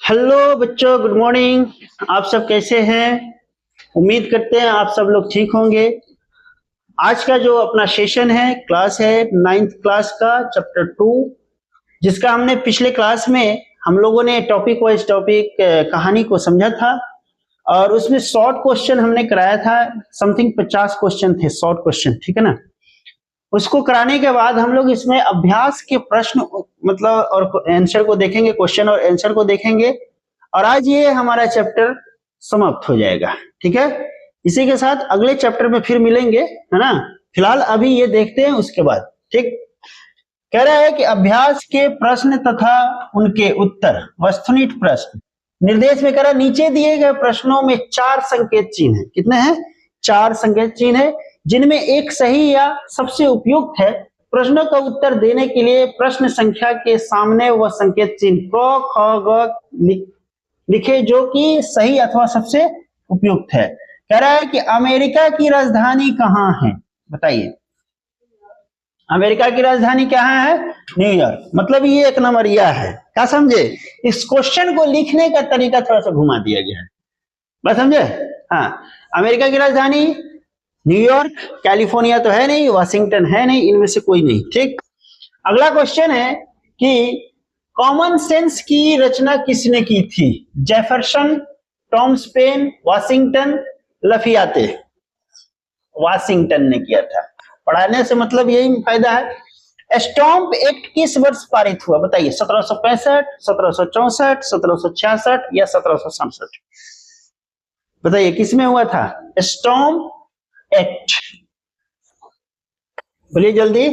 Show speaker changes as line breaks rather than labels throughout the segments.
Hello बच्चों, good morning. आप सब कैसे हैं? उम्मीद करते हैं आप सब लोग ठीक होंगे। आज का जो अपना सेशन है, क्लास है 9th क्लास का चैप्टर 2, जिसका हमने पिछले क्लास में हम लोगों ने टॉपिक वाइज टॉपिक कहानी को समझा था और उसमें शॉर्ट क्वेश्चन हमने कराया था। समथिंग 50 क्वेश्चन थे, शॉर्ट क्वेश्चन, ठीक है ना। उसको कराने के बाद हम लोग इसमें अभ्यास के प्रश्न मतलब और आंसर को देखेंगे, क्वेश्चन और आंसर को देखेंगे और आज ये हमारा चैप्टर समाप्त हो जाएगा। ठीक है, इसी के साथ अगले चैप्टर में फिर मिलेंगे, है ना। फिलहाल अभी ये देखते हैं, उसके बाद ठीक कह रहा है कि अभ्यास के प्रश्न तथा उनके उत्तर, वस्तुनिष्ठ प्रश्न निर्देश में कह रहा है नीचे दिए गए प्रश्नों में 4 संकेत चिन्ह है। कितने हैं? 4 संकेत चिन्ह है, जिनमें एक सही या सबसे उपयुक्त है। प्रश्नों का उत्तर देने के लिए प्रश्न संख्या के सामने वह संकेत चिन्ह क ख ग लिखे जो कि सही अथवा सबसे उपयुक्त है। कह रहा है कि अमेरिका की राजधानी कहाँ है? बताइए, अमेरिका की राजधानी कहाँ है? न्यूयॉर्क। मतलब ये एक नंबरिया है। क्या समझे? इस क्वेश्चन को लिखने का तरीका थोड़ा सा घुमा दिया गया है, बस समझे। हाँ, अमेरिका की राजधानी न्यूयॉर्क, कैलिफोर्निया तो है नहीं, वाशिंगटन है नहीं, इनमें से कोई नहीं। ठीक, अगला क्वेश्चन है कि कॉमन सेंस की रचना किसने की थी? Jefferson, Thomas Paine, Washington, Lafayette. Washington ने किया था। पढ़ाने से मतलब यही फायदा है। स्टैम्प एक्ट किस वर्ष पारित हुआ? बताइए, 1765, 1764, 1766 या 1767? बताइए किसमें हुआ था स्टैम्प एक्ट? बोलिए जल्दी।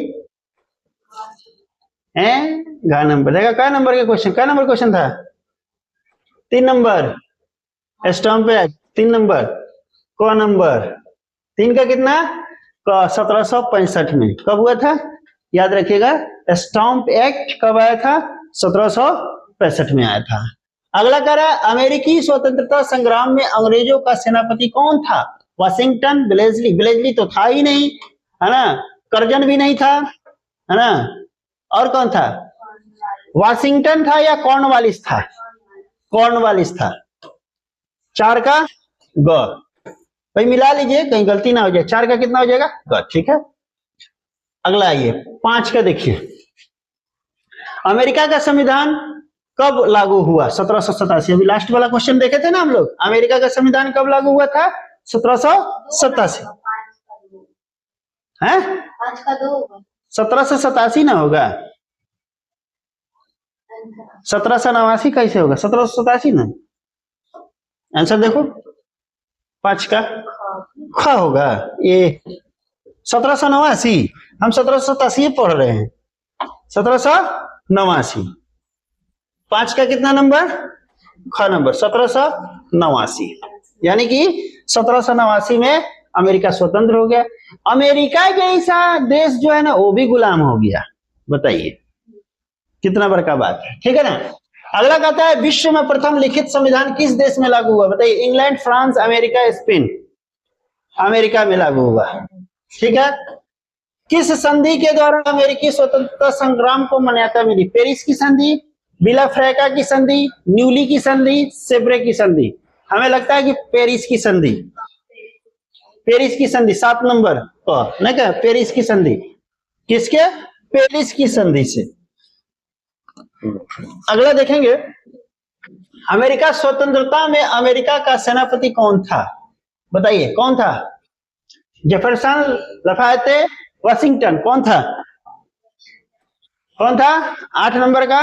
गा नंबर देखा, क्या नंबर के क्वेश्चन, क्या नंबर क्वेश्चन था? 3 नंबर। Stamp act 3 number. क नंबर 3 का कितना? 1765 में। कब हुआ था? याद रखिएगा, स्टैम्प एक्ट कब आया था? 1765 में आया था। अगला कह रहा है अमेरिकी स्वतंत्रता संग्राम में अंग्रेजों का सेनापति कौन था? वाशिंगटन, ब्लेजली। ब्लेजली तो था ही नहीं, है ना। कर्जन भी नहीं था, है ना। और कौन था? वाशिंगटन था या कॉर्नवालिस था? कॉर्नवालिस था। 4 का ग। भाई मिला लीजिए, कहीं गलती ना हो जाए। 4 का कितना हो जाएगा? ग। ठीक है, अगला आइए 5 का देखिए। अमेरिका का संविधान कब लागू हुआ? 1787। अभी लास्ट वाला क्वेश्चन देखे थे ना हम लोग। अमेरिका का संविधान कब लागू हुआ था? 1787 है। 1787 ना होगा, 1789 कैसे होगा? 1787 ना। आंसर देखो, 5 का ख होगा। ये 1789, हम 1787 पढ़ रहे हैं। 1789, 5 का कितना नंबर? ख नंबर, 1789। यानी कि 1789 में अमेरिका स्वतंत्र हो गया। अमेरिका जैसा देश जो है ना, वो भी गुलाम हो गया। बताइए कितना बड़का बात है, ठीक है ना। अगला कहता है विश्व में प्रथम लिखित संविधान किस देश में लागू हुआ? बताइए, England, France, America, Spain. America में लागू हुआ, ठीक है। किस संधि के द्वारा अमेरिकी स्वतंत्रता संग्राम को मान्यता मिली? पेरिस की संधि, बिल ऑफ फ्रैका की संधि, न्यूली की संधि, सेब्रे की संधि। हमें लगता है कि पेरिस की संधि। पेरिस की संधि 7 नंबर नहीं क्या? पेरिस की संधि किसके? पेरिस की संधि से। अगला देखेंगे, अमेरिका स्वतंत्रता में अमेरिका का सेनापति कौन था? बताइए कौन था? Jefferson, Lafayette, Washington. कौन था? कौन था? 8 नंबर का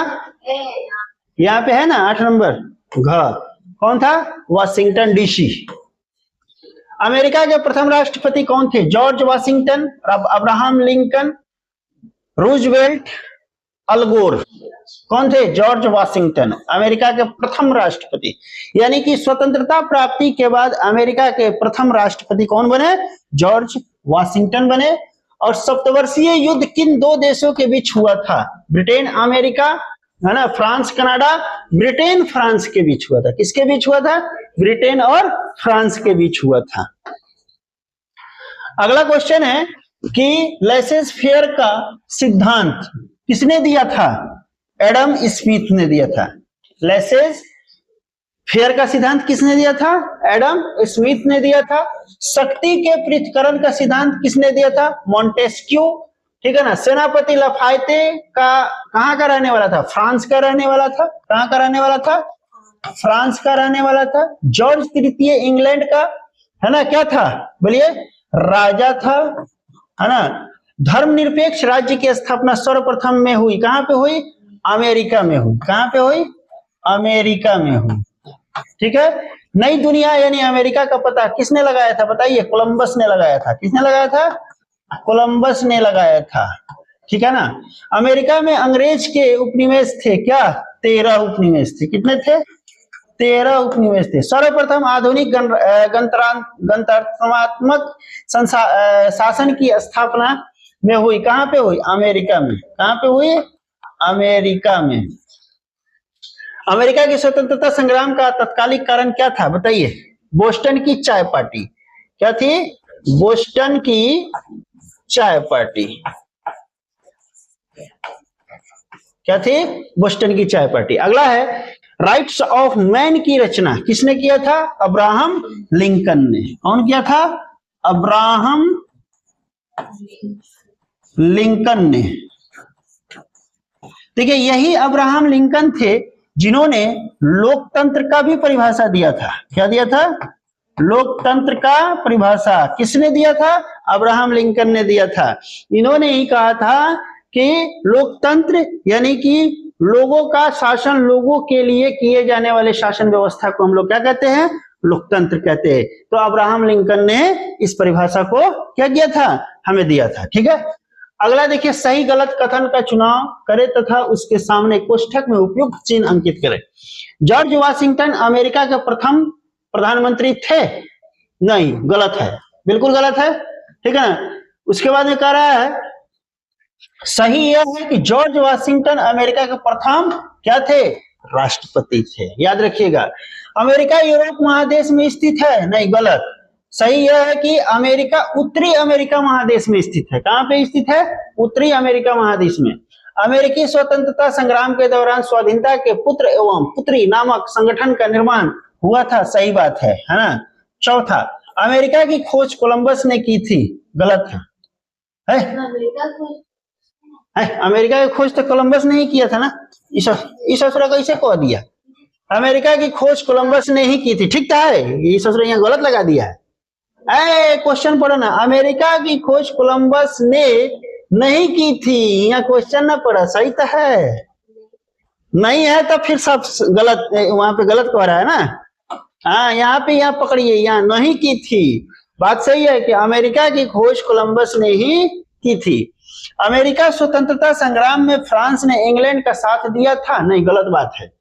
यहाँ पे है ना, 8 नंबर घ। कौन था? Washington DC. अमेरिका के प्रथम राष्ट्रपति कौन थे? George Washington, Abraham Lincoln, Roosevelt, Al Gore. कौन थे? जॉर्ज वाशिंगटन, अमेरिका के प्रथम राष्ट्रपति। यानी कि स्वतंत्रता प्राप्ति के बाद अमेरिका के प्रथम राष्ट्रपति कौन बने? जॉर्ज वाशिंगटन बने। और सप्तवर्षीय युद्ध किन 2 देशों के बीच हुआ था? ब्रिटेन अमेरिका, है ना, फ्रांस कनाडा। ब्रिटेन फ्रांस के बीच हुआ था। किसके बीच हुआ था? ब्रिटेन और फ्रांस के बीच हुआ था। अगला क्वेश्चन है कि लेसेस फेयर का सिद्धांत किसने दिया था? एडम स्मिथ ने दिया था। लेसेस फेयर का सिद्धांत किसने दिया था? एडम स्मिथ ने दिया था। शक्ति के पृथक्करण का सिद्धांत किसने दिया था? मॉन्टेस्क्यू। ठीक है ना। सेनापति लाफायते का कहां का रहने वाला था? फ्रांस का रहने वाला था। कहां का रहने वाला था? फ्रांस का रहने वाला था। जॉर्ज तृतीय इंग्लैंड का, है ना, क्या था? बोलिए, राजा था, है ना। धर्मनिरपेक्ष राज्य की स्थापना सर्वप्रथम में हुई, कहां पे हुई? अमेरिका में हुई। कहां पे हुई? अमेरिका में हुई। ठीक है। नई दुनिया यानी अमेरिका का पता किसने लगाया था? बताइए। कोलंबस ने लगाया था। किसने लगाया था? कोलंबस ने लगाया था। ठीक है ना। अमेरिका में अंग्रेज के उपनिवेश थे क्या? 13 उपनिवेश थे। कितने थे? 13 उपनिवेश थे। सर्वप्रथम आधुनिक गणतंत्रात्मक शासन की स्थापना में हुई, कहां पे हुई? अमेरिका में। कहां पे हुई? अमेरिका में। अमेरिका की स्वतंत्रता संग्राम का तत्कालिक कारण क्या था? बताइए। बोस्टन की चाय पार्टी। क्या थी? बोस्टन की चाय पार्टी। क्या थी? बोस्टन की चाय पार्टी। अगला है, राइट्स ऑफ मैन की रचना किसने किया था? अब्राहम लिंकन ने। कौन किया था? अब्राहम लिंकन ने। देखिए, यही अब्राहम लिंकन थे जिन्होंने लोकतंत्र का भी परिभाषा दिया था। क्या दिया था? लोकतंत्र का परिभाषा किसने दिया था? अब्राहम लिंकन ने दिया था। इन्होंने ही कहा था कि लोकतंत्र यानी कि लोगों का शासन, लोगों के लिए किए जाने वाले शासन व्यवस्था को हम लोग क्या कहते हैं? लोकतंत्र कहते हैं। तो अब्राहम लिंकन ने इस परिभाषा को क्या किया था? हमें दिया था। ठीक है। अगला देखिए, सही गलत कथन का चुनाव करें तथा उसके सामने कोष्ठक में उपयुक्त चिन्ह अंकित करें। जॉर्ज वाशिंगटन अमेरिका के प्रथम प्रधानमंत्री थे? नहीं, गलत है, बिल्कुल गलत है। ठीक है ना। उसके बाद में कह रहा है, सही यह है कि जॉर्ज वाशिंगटन अमेरिका के प्रथम क्या थे? राष्ट्रपति थे। याद रखिएगा। अमेरिका यूरोप महादेश में स्थित है? नहीं, गलत। सही यह है कि अमेरिका उत्तरी अमेरिका महादेश में स्थित है। कहां पे स्थित है? उत्तरी अमेरिका महादेश में। अमेरिकी स्वतंत्रता संग्राम के दौरान स्वाधीनता के पुत्र एवं पुत्री नामक संगठन का निर्माण हुआ था। सही बात है ना। चौथा, अमेरिका की खोज कोलंबस ने की थी? गलत है। अमेरिका की खोज तो कोलंबस ने ही किया था ना। इस ससुरा कैसे कह दिया? अमेरिका की खोज कोलंबस ने ही की थी। ठीक था, ये ससुरा यहाँ गलत लगा दिया है। क्वेश्चन पढ़ो ना, अमेरिका की खोज कोलंबस ने नहीं की थी। यहाँ क्वेश्चन ना पढ़ा। सही तो है, नहीं है तो फिर सब गलत, वहां पे गलत कह रहा है ना। हाँ, यहाँ पे यहाँ पकड़िए, यहाँ नहीं की थी। बात सही है कि अमेरिका की खोज कोलंबस ने ही की थी। अमेरिका स्वतंत्रता संग्राम में फ्रांस ने इंग्लैंड का साथ दिया था? नहीं, गलत बात है।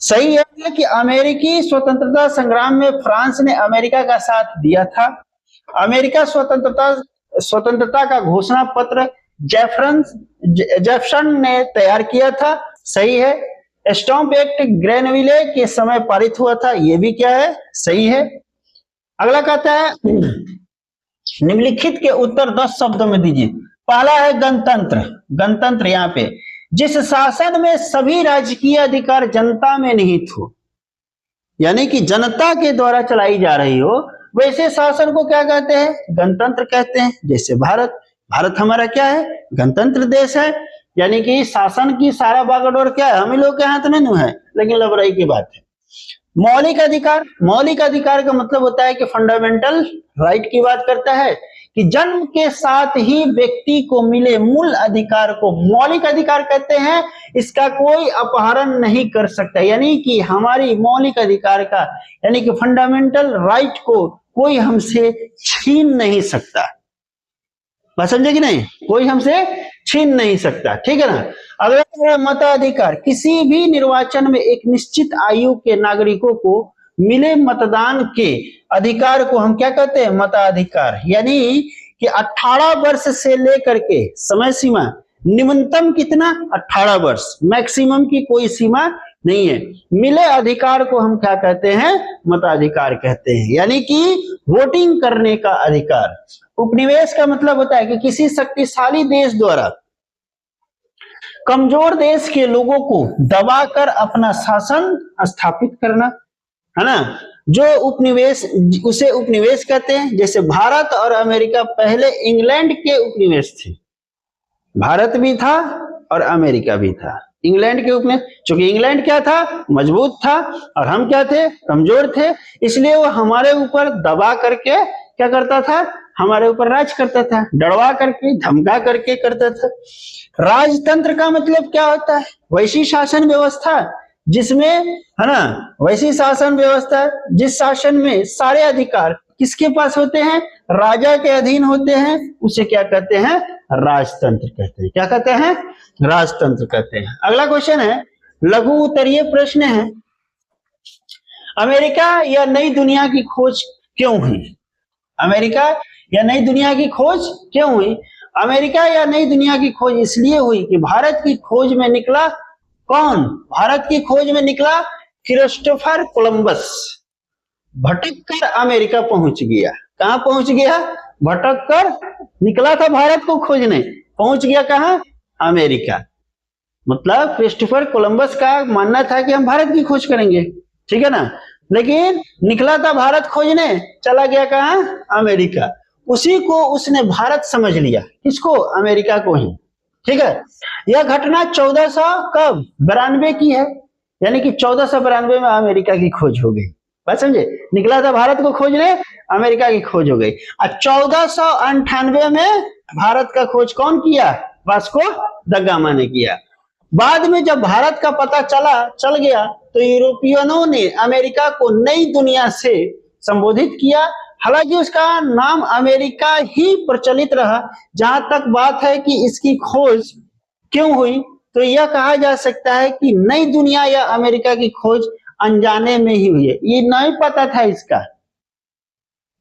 सही है कि अमेरिकी स्वतंत्रता संग्राम में फ्रांस ने अमेरिका का साथ दिया था। अमेरिका स्वतंत्रता का घोषणा पत्र जेफरसन ने तैयार किया था। सही है। स्टॉम्प एक्ट ग्रेनविले के समय पारित हुआ था। यह भी क्या है? सही है। अगला कहता है, निम्नलिखित के उत्तर 10 शब्दों में दीजिए। पहला है गणतंत्र। गणतंत्र यहाँ पे जिस शासन में सभी राजकीय अधिकार जनता में निहित हो, यानी कि जनता के द्वारा चलाई जा रही हो, वैसे शासन को क्या कहते हैं? गणतंत्र कहते हैं। जैसे भारत हमारा क्या है? गणतंत्र देश है। यानी कि शासन की सारा बागडोर क्या है? हम लोग के हाथ में नहीं है। लेकिन लबराई की बात है। मौलिक अधिकार, मौलिक अधिकार का मतलब होता है कि फंडामेंटल राइट की बात करता है कि जन्म के साथ ही व्यक्ति को मिले मूल अधिकार को मौलिक अधिकार कहते हैं। इसका कोई अपहरण नहीं कर सकता, यानी कि हमारी मौलिक अधिकार का, यानी कि फंडामेंटल राइट को कोई हमसे छीन नहीं सकता। बात समझे कि नहीं? कोई हमसे छीन नहीं सकता। ठीक है ना। अगला मताधिकार, किसी भी निर्वाचन में एक निश्चित आयु के नागरिकों को मिले मतदान के अधिकार को हम क्या कहते हैं? मताधिकार। यानी कि 18 वर्ष से लेकर के समय सीमा निम्नतम कितना? 18 वर्ष, मैक्सिमम की कोई सीमा नहीं है। मिले अधिकार को हम क्या कहते हैं? मताधिकार कहते हैं, यानी कि वोटिंग करने का अधिकार। उपनिवेश का मतलब होता है कि किसी शक्तिशाली देश द्वारा कमजोर देश के लोगों को दबाकर अपना शासन स्थापित करना। है ना, जो उपनिवेश, उसे उपनिवेश कहते हैं। जैसे भारत और अमेरिका पहले इंग्लैंड के उपनिवेश थे, भारत भी था और अमेरिका भी था, इंग्लैंड के उपनिवेश। चूंकि इंग्लैंड क्या था, मजबूत था, और हम क्या थे, कमजोर थे, इसलिए वो हमारे ऊपर दबा करके क्या करता था, हमारे ऊपर राज करता था, डरवा करके, धमका करके करता था। राजतंत्र का मतलब क्या होता है, वैसी शासन व्यवस्था जिसमें, है ना, वैसी शासन व्यवस्था जिस शासन में सारे अधिकार किसके पास होते हैं, राजा के अधीन होते हैं, उसे क्या कहते हैं, राजतंत्र कहते हैं। क्या कहते हैं, राजतंत्र कहते हैं। अगला क्वेश्चन है, लघु उत्तरीय प्रश्न है, अमेरिका या नई दुनिया की खोज क्यों हुई? अमेरिका या नई दुनिया की खोज क्यों हुई? अमेरिका या नई दुनिया की खोज इसलिए हुई कि भारत की खोज में निकला कौन? भारत की खोज में निकला क्रिस्टोफर कोलंबस। भटक कर अमेरिका पहुंच गया। कहां पहुंच गया? भटक कर निकला था भारत को खोजने, पहुंच गया कहां? अमेरिका। मतलब क्रिस्टोफर कोलंबस का मानना था कि हम भारत की खोज करेंगे, ठीक है ना, लेकिन निकला था भारत खोजने, चला गया कहां? अमेरिका। उसी को उसने भारत समझ लिया। किसको? अमेरिका को ही। ठीक है, यह घटना 1492 की है, यानी कि 1492 में अमेरिका की खोज हो गई। बात समझे? निकला था भारत को खोजने, अमेरिका की खोज हो गई। और 1498 में भारत का खोज कौन किया? वास्को द गामा ने किया। बाद में जब भारत का पता चल गया तो यूरोपियनों ने अमेरिका को नई दुनिया से संबोधित किया। हालांकि उसका नाम अमेरिका ही प्रचलित रहा। जहां तक बात है कि इसकी खोज क्यों हुई, तो यह कहा जा सकता है कि नई दुनिया या अमेरिका की खोज अनजाने में ही हुई है। ये नहीं पता था इसका,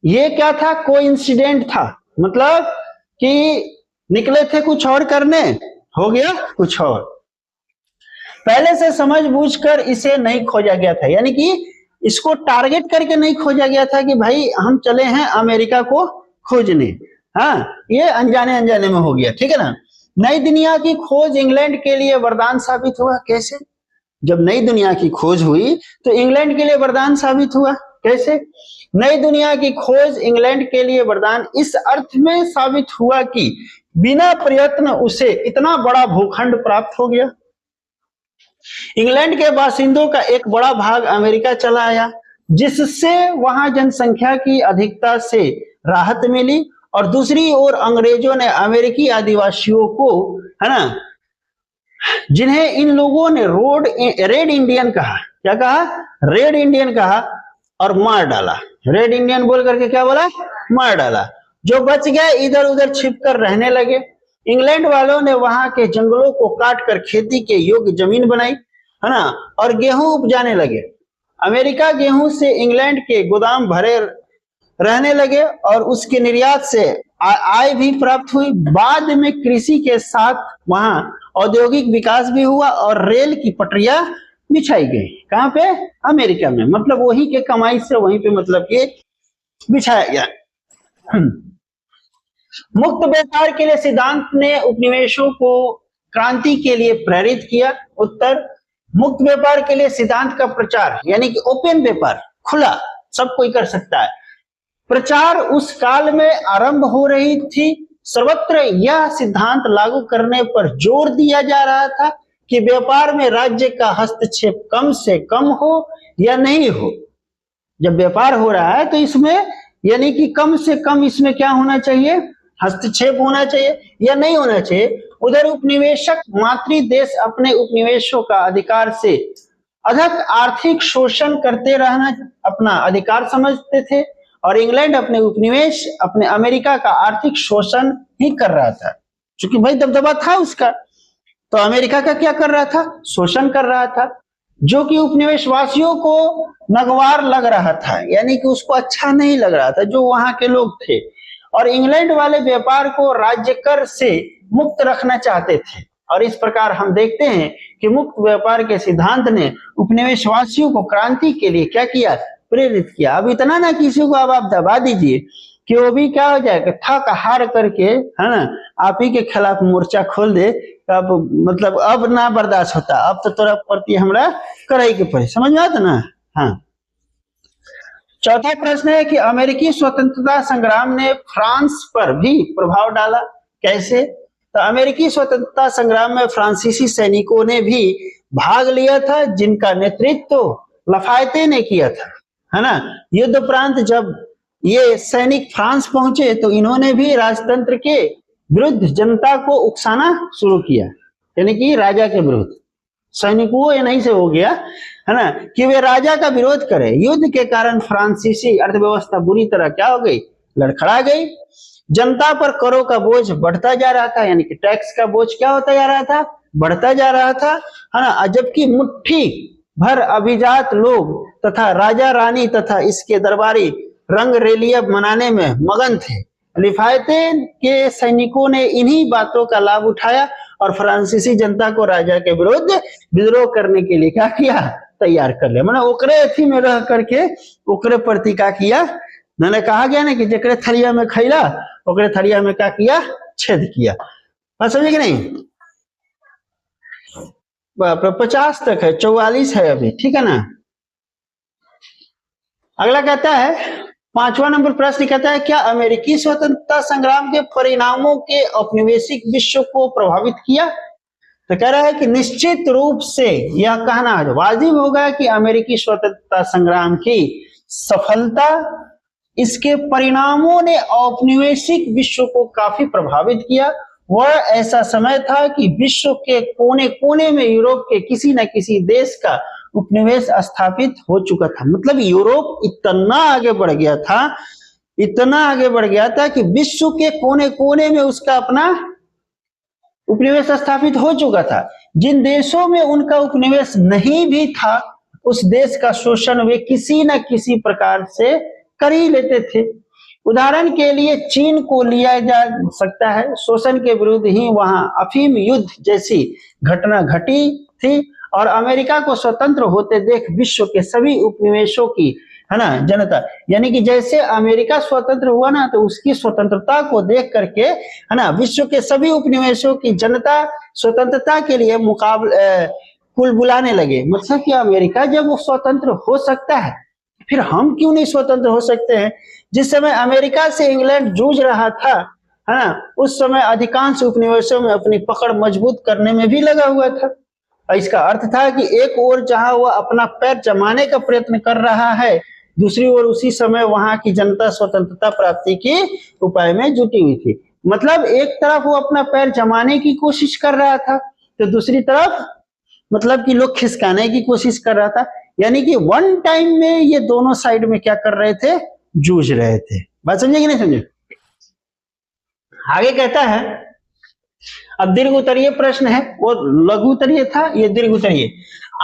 ये क्या था, कोइंसिडेंट था। मतलब कि निकले थे कुछ और करने, हो गया कुछ और। पहले से समझ बूझ कर इसे नहीं खोजा गया था, यानी कि इसको टारगेट करके नहीं खोजा गया था कि भाई हम चले हैं अमेरिका को खोजने। हाँ, ये अनजाने अनजाने में हो गया, ठीक है ना। नई दुनिया की खोज इंग्लैंड के लिए वरदान साबित हुआ। कैसे? जब नई दुनिया की खोज हुई तो इंग्लैंड के लिए वरदान साबित हुआ। कैसे? नई दुनिया की खोज इंग्लैंड के लिए वरदान इस अर्थ में साबित हुआ कि बिना प्रयत्न उसे इतना बड़ा भूखंड प्राप्त हो गया। इंग्लैंड के बासिंदों का एक बड़ा भाग अमेरिका चला आया, जिससे वहां जनसंख्या की अधिकता से राहत मिली, और दूसरी ओर अंग्रेजों ने अमेरिकी आदिवासियों को, है ना, जिन्हें इन लोगों ने रेड इंडियन कहा, क्या कहा? रेड इंडियन कहा, और मार डाला। रेड इंडियन बोल करके क्या बोला? मार डाला। जो बच गए इधर उधर छिप कर रहने लगे। इंग्लैंड वालों ने वहां के जंगलों को काट कर खेती के योग्य जमीन बनाई, है ना, और गेहूं उपजाने लगे। अमेरिका गेहूं से इंग्लैंड के गोदाम भरे रहने लगे और उसके निर्यात से आय भी प्राप्त हुई। बाद में कृषि के साथ वहां औद्योगिक विकास भी हुआ और रेल की पटरियां बिछाई गई। कहां पे? अमेरिका में। मतलब वहीं के कमाई से वहीं पे मतलब के बिछाया गया। मुक्त व्यापार के लिए सिद्धांत ने उपनिवेशों को क्रांति के लिए प्रेरित किया। उत्तर, मुक्त व्यापार के लिए सिद्धांत का प्रचार, यानी कि ओपन व्यापार, खुला, सब कोई कर सकता है, प्रचार उस काल में आरंभ हो रही थी। सर्वत्र यह सिद्धांत लागू करने पर जोर दिया जा रहा था कि व्यापार में राज्य का हस्तक्षेप कम से कम हो या नहीं हो। जब व्यापार हो रहा है तो इसमें यानी कि कम से कम इसमें क्या होना चाहिए? हस्तक्षेप होना चाहिए या नहीं होना चाहिए। उधर उपनिवेशक मातृ देश अपने उपनिवेशों का अधिकार से अधिक आर्थिक शोषण करते रहना अपना अधिकार समझते थे, और इंग्लैंड अपने उपनिवेश, अपने अमेरिका का आर्थिक शोषण ही कर रहा था। क्योंकि भाई दबदबा था उसका, तो अमेरिका का क्या कर रहा था? शोषण कर रहा था, जो कि उपनिवेशवासियों को नगवार लग रहा था, यानी कि उसको अच्छा नहीं लग रहा था जो वहां के लोग थे। और इंग्लैंड वाले व्यापार को राज्य कर से मुक्त रखना चाहते थे। और इस प्रकार हम देखते हैं कि मुक्त व्यापार के सिद्धांत ने उपनिवेशवासियों को क्रांति के लिए क्या किया? प्रेरित किया। अब इतना ना किसी को अब आप दबा दीजिए कि वो भी क्या हो जाएगा, थक हार करके, है ना, आप ही के खिलाफ मोर्चा खोल दे। अब मतलब अब ना बर्दाश्त होता, अब तो तोरा प्रति हमरा करे के पड़े। समझ में आता ना? हाँ, चौथा प्रश्न है कि अमेरिकी स्वतंत्रता संग्राम ने फ्रांस पर भी प्रभाव डाला, कैसे? तो अमेरिकी स्वतंत्रता संग्राम में फ्रांसीसी सैनिकों ने भी भाग लिया था, जिनका नेतृत्व लफायते ने किया था, है ना। युद्ध उपरांत जब ये सैनिक फ्रांस पहुंचे तो इन्होंने भी राजतंत्र के विरुद्ध जनता को उकसाना शुरू किया, यानी कि राजा के विरुद्ध। सैनिकों ये नहीं से हो गया, है ना, कि वे राजा का विरोध करें। युद्ध के कारण फ्रांसीसी अर्थव्यवस्था बुरी तरह क्या हो गई, लड़खड़ा गई। जनता पर करों का बोझ बढ़ता जा रहा था, यानी कि टैक्स का बोझ क्या होता जा रहा था, बढ़ता जा रहा था, है ना। जबकि मुट्ठी भर अभिजात लोग तथा राजा रानी तथा इसके दरबारी रंग रेलिया मनाने में मगन थे। लिफायते के सैनिकों ने इन्हीं बातों का लाभ उठाया और फ्रांसीसी जनता को राजा के विरुद्ध विद्रोह करने के लिए क्या किया, तैयार कर लिया। मैंने ओकरे अथी में रह करके ओकरे प्रति क्या किया, मैंने कहा गया ना कि जकरे थरिया में खैला ओकरे थरिया में क्या किया, छेद किया। बात समझे कि नहीं? 50 तक है, 44 है अभी, ठीक है ना। अगला कहता है 5वां नंबर प्रश्न कहता है, क्या अमेरिकी स्वतंत्रता संग्राम के परिणामों के औपनिवेशिक विश्व को प्रभावित किया? तो कह रहा है कि निश्चित रूप से यह कहना वाजिब होगा कि अमेरिकी स्वतंत्रता संग्राम की सफलता, इसके परिणामों ने औपनिवेशिक विश्व को काफी प्रभावित किया। वह ऐसा समय था कि विश्व के कोने कोने में यूरोप के किसी न किसी देश का उपनिवेश स्थापित हो चुका था। मतलब यूरोप इतना आगे बढ़ गया था, इतना आगे बढ़ गया था कि विश्व के कोने कोने में उसका अपना उपनिवेश स्थापित हो चुका था। जिन देशों में उनका उपनिवेश नहीं भी था, उस देश का शोषण वे किसी न किसी प्रकार से कर ही लेते थे। उदाहरण के लिए चीन को लिया जा सकता है। शोषण के विरुद्ध ही वहां अफीम युद्ध जैसी घटना घटी थी और अमेरिका को स्वतंत्र होते देख विश्व के सभी उपनिवेशों की, है ना, जनता, यानी कि जैसे अमेरिका स्वतंत्र हुआ ना, तो उसकी स्वतंत्रता को देख करके, है ना, विश्व के सभी उपनिवेशों की जनता स्वतंत्रता के लिए कुल बुलाने लगे। मतलब कि अमेरिका जब वो स्वतंत्र हो सकता है, फिर हम क्यों नहीं स्वतंत्र हो सकते हैं? जिस समय अमेरिका से इंग्लैंड जूझ रहा था, है ना, उस समय अधिकांश उपनिवेशों में अपनी पकड़ मजबूत करने में भी लगा हुआ था। इसका अर्थ था कि एक ओर जहां वह अपना पैर जमाने का प्रयत्न कर रहा है, दूसरी ओर उसी समय वहां की जनता स्वतंत्रता प्राप्ति के उपाय में जुटी हुई थी। मतलब एक तरफ वो अपना पैर जमाने की कोशिश कर रहा था, तो दूसरी तरफ मतलब कि लोग खिसकाने की कोशिश कर रहा था। यानी कि वन टाइम में ये दोनों साइड में क्या कर रहे थे, जूझ रहे थे। बात समझे कि नहीं समझे? आगे कहता है, अब दीर्घ उत्तरीय प्रश्न है, वो लघु उत्तरीय था, ये दीर्घ उत्तरीय।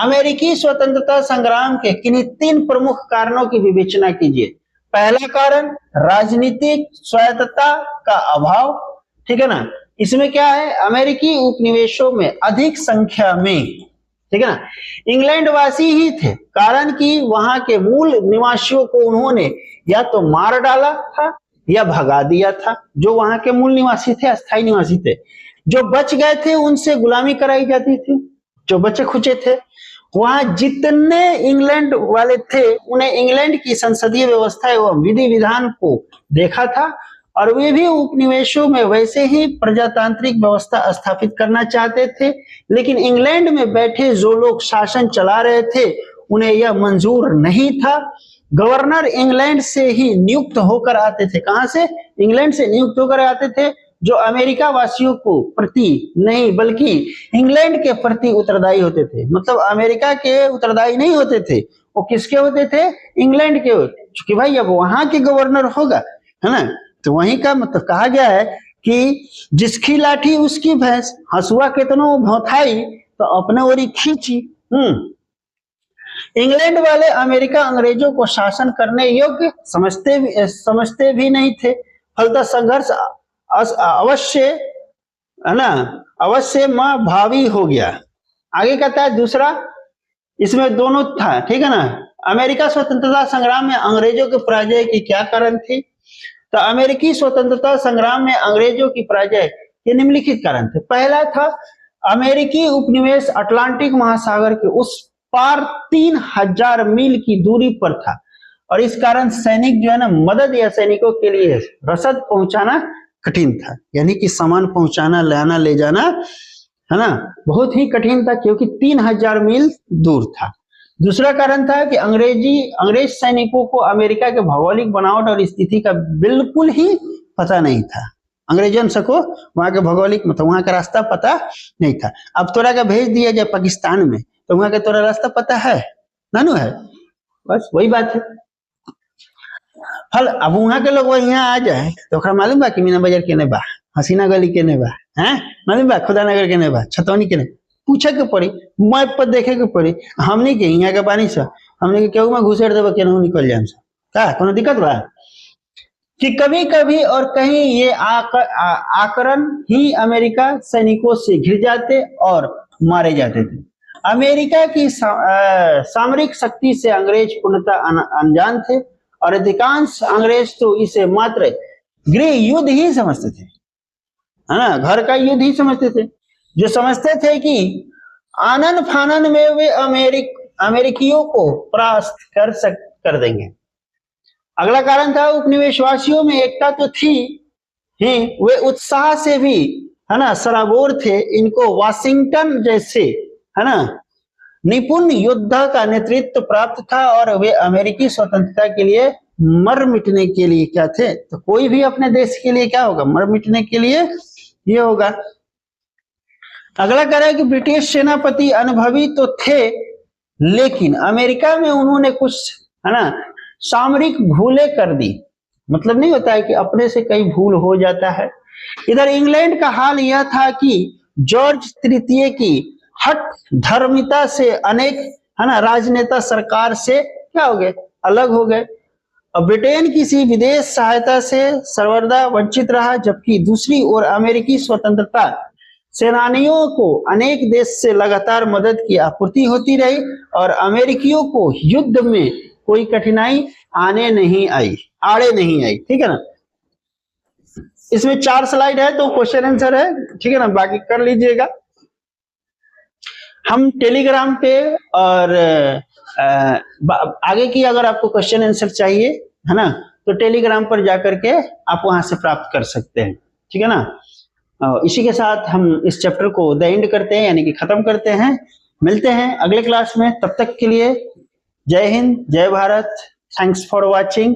अमेरिकी स्वतंत्रता संग्राम के किन्हीं 3 प्रमुख कारणों की विवेचना कीजिए। पहला कारण राजनीतिक स्वायत्तता का अभाव, ठीक है ना। इसमें क्या है, अमेरिकी उपनिवेशों में अधिक संख्या में, ठीक है ना, इंग्लैंड वासी ही थे, कारण कि वहां के मूल निवासियों को उन्होंने या तो मार डाला था या भगा दिया था। जो वहां के मूल निवासी थे, अस्थायी निवासी थे, जो बच गए थे उनसे गुलामी कराई जाती थी। जो बचे खुचे थे, वहां जितने इंग्लैंड वाले थे, उन्हें इंग्लैंड की संसदीय व्यवस्था एवं विधि विधान को देखा था और वे भी उपनिवेशों में वैसे ही प्रजातांत्रिक व्यवस्था स्थापित करना चाहते थे। लेकिन इंग्लैंड में बैठे जो लोग शासन चला रहे थे, उन्हें यह मंजूर नहीं था। गवर्नर इंग्लैंड से ही नियुक्त होकर आते थे। कहां से? इंग्लैंड से नियुक्त होकर आते थे, जो अमेरिका वासियों को प्रति नहीं बल्कि इंग्लैंड के प्रति उत्तरदायी होते थे। मतलब अमेरिका के उत्तरदायी नहीं होते थे, वो किसके होते थे? इंग्लैंड के होते। क्योंकि भाई अब वहां के गवर्नर होगा, है ना, तो वहीं का मतलब कहा गया है कि जिसकी लाठी उसकी भैंस, हंसुआ कितनो भौथाई तो अपने ओरी खींची। इंग्लैंड वाले अमेरिका अंग्रेजों को शासन करने योग्य समझते भी नहीं थे। फलतः संघर्ष अवश्य, है ना, अवश्य मां भावी हो गया। आगे कहता है दूसरा, इसमें दोनों था, ठीक है ना। अमेरिका स्वतंत्रता संग्राम में अंग्रेजों के पराजय की क्या कारण थी? तो अमेरिकी स्वतंत्रता संग्राम में अंग्रेजों की पराजय के निम्नलिखित कारण थे। पहला था, अमेरिकी उपनिवेश अटलांटिक महासागर के उस पार 3000 मील की दूरी पर था। और इस कारण सैनिक जो है ना मदद या सैनिकों के लिए रसद पहुंचाना कठिन था, यानी कि सामान पहुंचाना, लाना, ले जाना, है ना, बहुत ही कठिन था क्योंकि 3000 मील दूर था। दूसरा कारण था कि अंग्रेज सैनिकों को अमेरिका के भौगोलिक बनावट और स्थिति का बिल्कुल ही पता नहीं था। अंग्रेजन को वहां के भौगोलिक मतलब वहां का रास्ता पता नहीं था। अब तोरा का भेज दिया जाए पाकिस्तान में तो वहां का तोरा रास्ता पता है नानू है, बस वही बात है। हल अब वहां के लोग यहाँ आ जाए तो मालूम बा कि मीना बाजार केने बा, हसीना गली केने बा, है मालूम बा, खुदा नगर केने बा, छतौनी केने, पूछे के पड़ी, मैप पर देखे के पड़ी। हमने के यहाँ के बानी से हमने के केहू में घुसेड़ देबा केनहू निकल जाए का कोनो दिक्कत बा कि कभी कभी और कहीं ये आक्रमण ही अमेरिका सैनिकों से घिर जाते और मारे जाते थे। अमेरिका की सामरिक शक्ति से अंग्रेज पूर्णतः अनजान थे और अधिकांश अंग्रेज तो इसे मात्र गृह युद्ध ही समझते थे, है ना, घर का युद्ध ही समझते थे, जो समझते थे कि आनन फानन में वे अमेरिकियों को परास्त कर देंगे। अगला कारण था उपनिवेशवासियों में एकता तो थी ही, वे उत्साह से भी, है ना, सराबोर थे। इनको वाशिंगटन जैसे, है ना, निपुण योद्धा का नेतृत्व प्राप्त था और वे अमेरिकी स्वतंत्रता के लिए मर मिटने के लिए क्या थे, तो कोई भी अपने देश के लिए क्या होगा, मर मिटने के लिए ये होगा। अगला कह रहा है कि ब्रिटिश सेनापति अनुभवी तो थे लेकिन अमेरिका में उन्होंने कुछ, है ना, सामरिक भूलें कर दी। मतलब नहीं होता है कि अपने से कई भूल हो जाता है। इधर इंग्लैंड का हाल यह था कि जॉर्ज तृतीय की हठ धर्मिता से अनेक, है ना, राजनेता सरकार से क्या हो गए, अलग हो गए। और ब्रिटेन किसी विदेश सहायता से सर्वदा वंचित रहा, जबकि दूसरी ओर अमेरिकी स्वतंत्रता सेनानियों को अनेक देश से लगातार मदद की आपूर्ति होती रही और अमेरिकियों को युद्ध में कोई कठिनाई आड़े नहीं आई। ठीक है ना। इसमें 4 स्लाइड है तो क्वेश्चन आंसर है, ठीक है ना, बाकी कर लीजिएगा। हम टेलीग्राम पे और आगे की अगर आपको क्वेश्चन आंसर चाहिए, है ना, तो टेलीग्राम पर जाकर के आप वहां से प्राप्त कर सकते हैं, ठीक है ना। इसी के साथ हम इस चैप्टर को द एंड करते हैं, यानी कि खत्म करते हैं। मिलते हैं अगले क्लास में, तब तक के लिए जय हिंद, जय भारत, थैंक्स फॉर वॉचिंग।